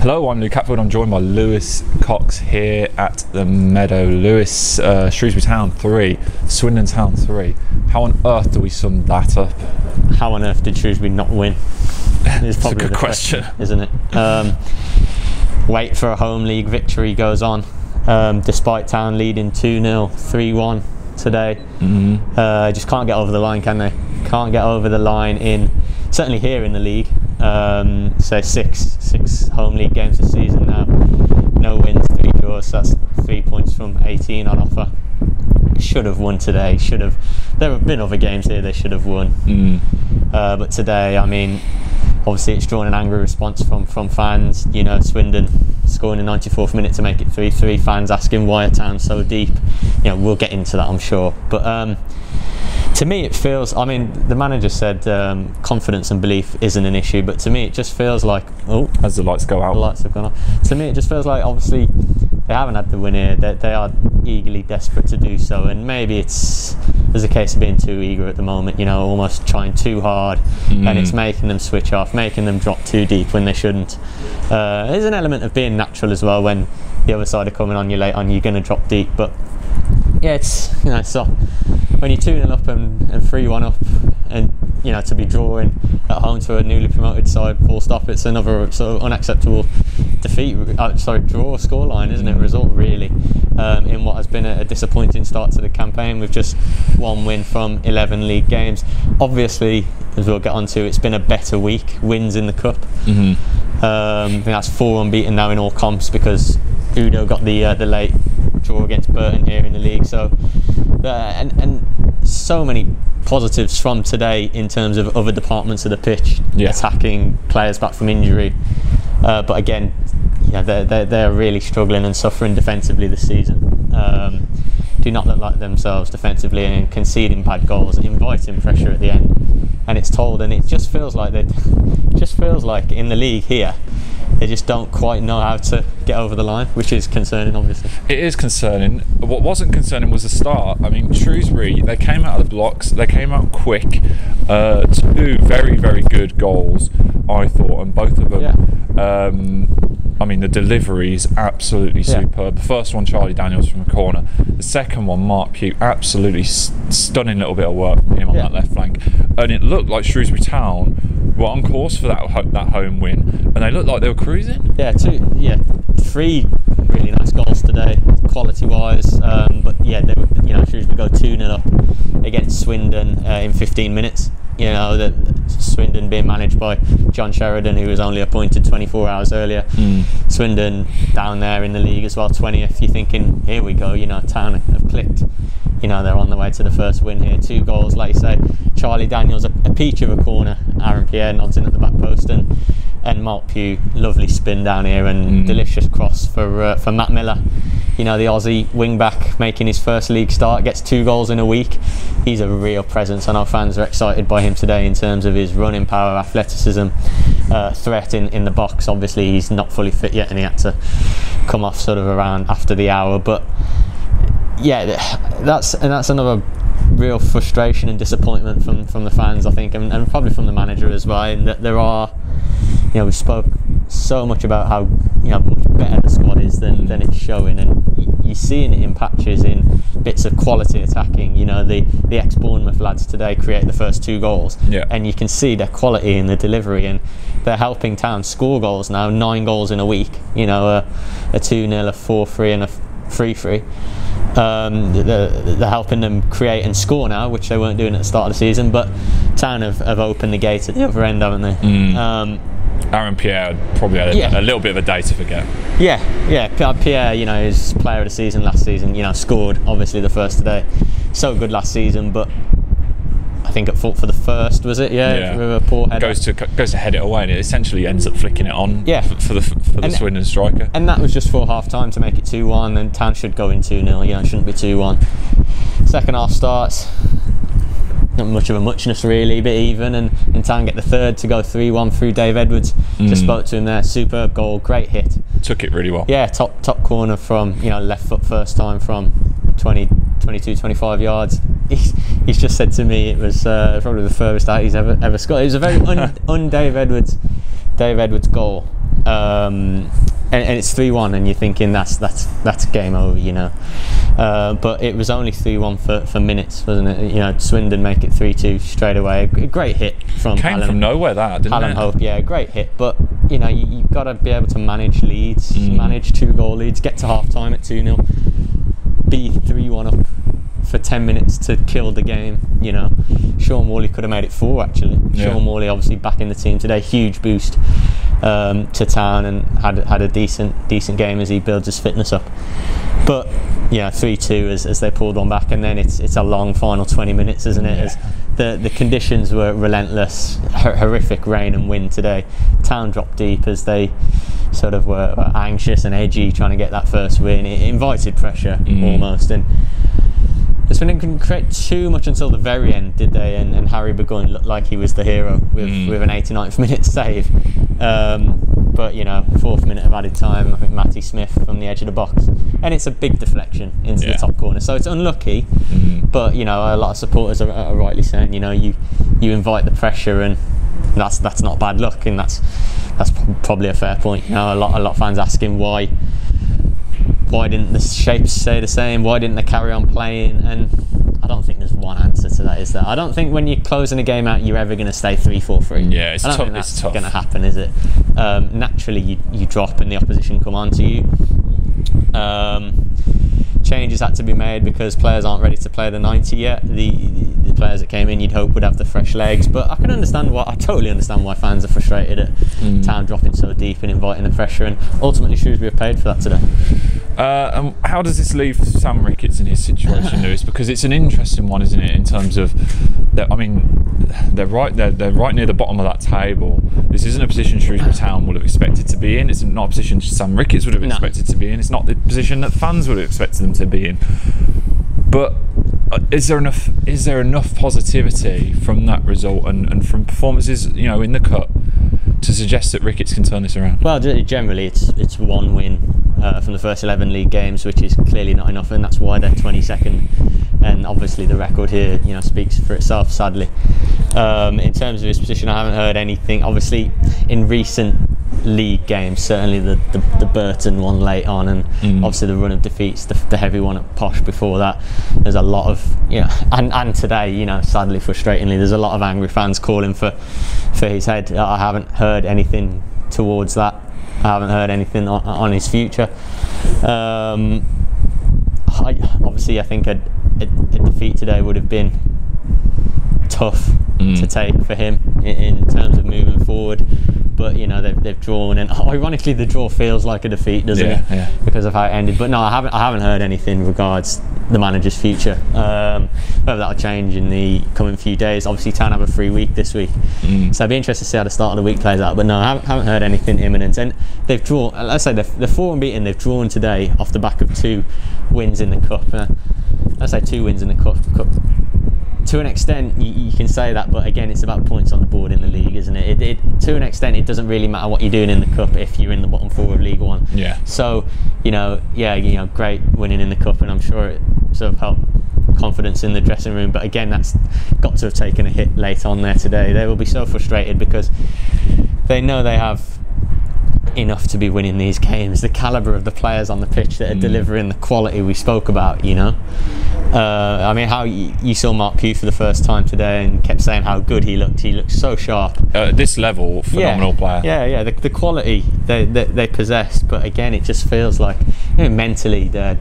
Hello, I'm Luke Hatfield. I'm joined by Lewis Cox here at the Meadow. Lewis, Shrewsbury Town 3, Swindon Town 3. How on earth do we sum that up? How on earth did Shrewsbury not win? It's a good question, isn't it? Wait for a home league victory goes on, despite Town leading 2-0, 3-1 today. Just can't get over the line, can they? Can't get over the line certainly here in the league. So six home league games this season now. No wins, 3 draws. So that's 3 points from 18 on offer. Should have won today. There have been other games here they should have won. But today, I mean, obviously it's drawn an angry response from fans. You know, Swindon scoring in the 94th minute to make it 3-3. Fans asking why are Town so deep. You know, we'll get into that, I'm sure. But to me it feels, I mean, the manager said confidence and belief isn't an issue, but to me it just feels like, as the lights go out, the lights have gone off. To me it just feels like, obviously they haven't had the win here, they are eagerly desperate to do so, and maybe there's a case of being too eager at the moment, you know, almost trying too hard, and it's making them switch off, making them drop too deep when they shouldn't. There's an element of being natural as well. When the other side are coming on you late on, you're going to drop deep, but yeah, it's, you know, so when you're 2-0 up and 3-1 up, and you know, to be drawing at home to a newly promoted side, full stop, it's another sort of unacceptable draw scoreline, isn't it? Result really, in what has been a disappointing start to the campaign with just 1 win from 11 league games. Obviously, as we'll get onto, it's been a better week. Wins in the cup. I think that's 4 unbeaten now in all comps, because Udo got the late draw against Burton here in the league. So and so many positives from today in terms of other departments of the pitch, attacking, players back from injury, but again, yeah, they're really struggling and suffering defensively this season. Do not look like themselves defensively, and conceding bad goals, inviting pressure at the end, and it's told, and it just feels like in the league here they just don't quite know how to get over the line, which is concerning, obviously. It is concerning. What wasn't concerning was the start. I mean, Shrewsbury, they came out of the blocks, they came out quick. 2 very, very good goals, I thought, and both of them, I mean, the delivery is absolutely superb. The first one, Charlie Daniels from the corner. The second one, Mark Pugh, absolutely stunning little bit of work from him on that left flank. And it looked like Shrewsbury Town were on course for that home win, and they looked like they were cruising. 3 really nice goals today, quality-wise. But yeah, they were, you know, Shrewsbury go 2-0 up against Swindon in 15 minutes. You know, that Swindon being managed by John Sheridan, who was only appointed 24 hours earlier. Swindon down there in the league as well, 20th. You're thinking, here we go, you know, Town have clicked. You know, they're on the way to the first win here. 2 goals, like you say. Charlie Daniels, a peach of a corner. Aaron Pierre nods in at the back post, and Mark Pugh, lovely spin down here, and delicious cross for Matt Miller. You know, the Aussie wing back making his first league start, gets 2 goals in a week. He's a real presence, and our fans are excited by him today in terms of his running power, athleticism, threat in the box. Obviously, he's not fully fit yet, and he had to come off sort of around after the hour. But yeah, that's another real frustration and disappointment from the fans, I think, and probably from the manager as well. In that there are, you know, we spoke so much about how, you know, much better the squad is than it's showing, and you're seeing it in patches, in bits of quality attacking. You know, the ex-Bournemouth lads today create the first 2 goals, and you can see their quality in the delivery, and they're helping Town score goals now, 9 goals in a week. You know, a 2-0, a 4-3 and a 3-3. They're helping them create and score now, which they weren't doing at the start of the season. But Town have opened the gate at the other end, haven't they? Aaron Pierre probably had a little bit of a day to forget. Pierre, you know, is player of the season last season. You know, scored obviously the first today. So good last season, but I think at fault for the first, was it? With a poor header. Goes to head it away, and it essentially ends up flicking it on for the Swindon striker. And that was just for half time to make it 2-1, and Town should go in 2-0, you know, it shouldn't be 2-1. Second half starts, not much of a muchness really, but even, and Town get the third to go 3-1 through Dave Edwards. Just spoke to him there, superb goal, great hit. Took it really well. Yeah, top corner from, you know, left foot first time from 22, 25 yards. He's just said to me it was probably the furthest out he's ever scored. It was a very un-Dave Edwards goal. And it's 3-1, and you're thinking that's game over, you know. But it was only 3-1 for minutes, wasn't it? You know, Swindon make it 3-2 straight away. A great hit from Came from nowhere, that, didn't Alan it? Hope, yeah, great hit. But you know, you've got to be able to manage leads, manage 2-goal leads, get to half time at 2-0, be 3-1 up for 10 minutes to kill the game. You know, Sean Morley could have made it 4 actually. Yeah. Sean Morley obviously back in the team today, huge boost to Town, and had a decent game as he builds his fitness up. But yeah, 3-2 as they pulled one back, and then it's a long final 20 minutes, isn't it? Yeah. As the conditions were relentless, horrific rain and wind today. Town dropped deep as they sort of were anxious and edgy, trying to get that first win. It invited pressure almost, and Swindon couldn't create too much until the very end, did they? And Harry Burgoyne looked like he was the hero with an 89th minute save. But you know, 4th minute of added time, I think Matty Smith from the edge of the box, and it's a big deflection into the top corner. So it's unlucky, but you know, a lot of supporters are rightly saying, you know, you invite the pressure, and that's not bad luck, and that's probably a fair point. You know, a lot of fans asking why didn't the shapes stay the same? Why didn't they carry on playing? And I don't think there's one answer to that, is there? I don't think when you're closing a game out, you're ever going to stay 3-4-3. Yeah, it's tough. It's going to happen, is it? Naturally, you drop and the opposition come onto you. Changes had to be made because players aren't ready to play the 90 yet. The players that came in, you'd hope would have the fresh legs. But I totally understand why fans are frustrated at Town dropping so deep and inviting the pressure. And ultimately, Shrewsbury have paid for that today. And how does this leave Sam Ricketts in his situation, Lewis? Because it's an interesting one, isn't it? In terms of, they're right near the bottom of that table. This isn't a position Shrewsbury Town would have expected to be in. It's not a position Sam Ricketts would have expected to be in. It's not the position that fans would have expected them to be in. But is there enough positivity from that result and from performances, you know, in the cup, to suggest that Ricketts can turn this around? Well, generally it's one win from the first 11 league games, which is clearly not enough, and that's why they're 22nd. And obviously the record here, you know, speaks for itself, sadly. In terms of his position, I haven't heard anything. Obviously, in recent league games, certainly the Burton one late on, and obviously the run of defeats, the heavy one at Posh before that, there's a lot of, you know, and today, you know, sadly, frustratingly, there's a lot of angry fans calling for his head. I haven't heard anything towards that. I haven't heard anything on his future. Obviously, I think a defeat today would have been tough to take for him in terms of moving forward. But you know, they've drawn, and ironically the draw feels like a defeat, doesn't it? Yeah. Because of how it ended. But no, I haven't heard anything regards the manager's future. Whether that'll change in the coming few days. Obviously, Town have a free week this week, so I'd be interested to see how the start of the week plays out. But no, I haven't heard anything imminent. And they've drawn. Let's say they're 4 unbeaten. They've drawn today off the back of 2 wins in the cup. Let's say 2 wins in the cup. To an extent, you can say that, but again, it's about points on the board in the league, isn't it? To an extent, it doesn't really matter what you're doing in the cup if you're in the bottom 4 of League One. Yeah. So, you know, great winning in the cup, and I'm sure it sort of helped confidence in the dressing room. But again, that's got to have taken a hit late on there today. They will be so frustrated because they know they have enough to be winning these games. The calibre of the players on the pitch that are delivering the quality we spoke about, you know. I mean, how you saw Mark Pugh for the first time today and kept saying how good he looked. He looked so sharp. At this level, phenomenal player. Yeah. The quality they possessed, but again, it just feels like, you know, mentally they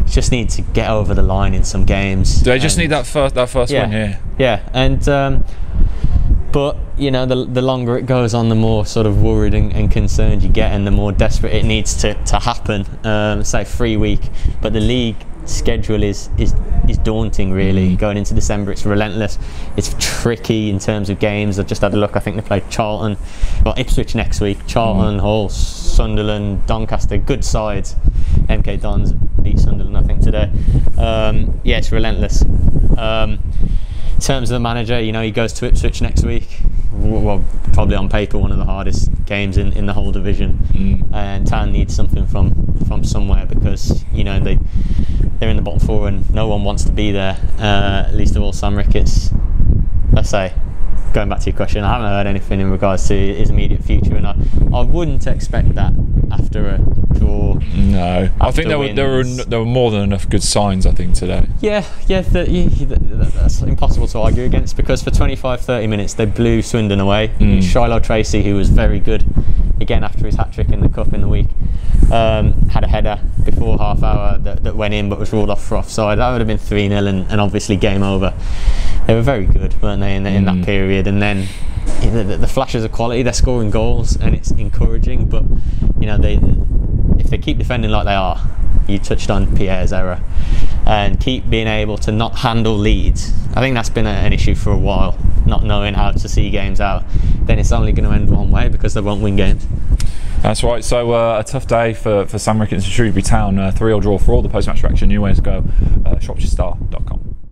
just need to get over the line in some games. Do they just need that first win here? Yeah, and but you know, the longer it goes on, the more sort of worried and concerned you get, and the more desperate it needs to happen. Say 3 week, but the league schedule is daunting, really. Going into December, it's relentless. It's tricky in terms of games. I've just had a look. I think they play Ipswich next week, Charlton, Hull, Sunderland, Doncaster, good sides. MK Dons beat Sunderland, I think, today. Yeah, it's relentless. In terms of the manager, you know, he goes to Ipswich next week. Well, probably on paper one of the hardest games in the whole division. And Town needs something from somewhere, because you know they're in the bottom 4 and no one wants to be there. Least of all Sam Ricketts. Let's say going back to your question, I haven't heard anything in regards to his immediate future, and I wouldn't expect that after a draw. No, I think there were more than enough good signs, I think, today. Yeah, that's impossible to argue against, because for 25-30 minutes they blew Swindon away. Shiloh Tracy, who was very good again after his hat-trick in the Cup in the week, had a header before half hour that went in but was ruled off for offside. That would have been 3-0 and obviously game over. They were very good, weren't they, in that period? And then the flashes of quality, they're scoring goals and it's encouraging, but you know, if they keep defending like they are, you touched on Pierre's error, and keep being able to not handle leads, I think that's been an issue for a while, not knowing how to see games out, then it's only going to end one way, because they won't win games. That's right. So a tough day for Sam Ricketts and Shrewsbury Town. 3-3 draw for all. The post-match reaction. New way to go. ShropshireStar.com.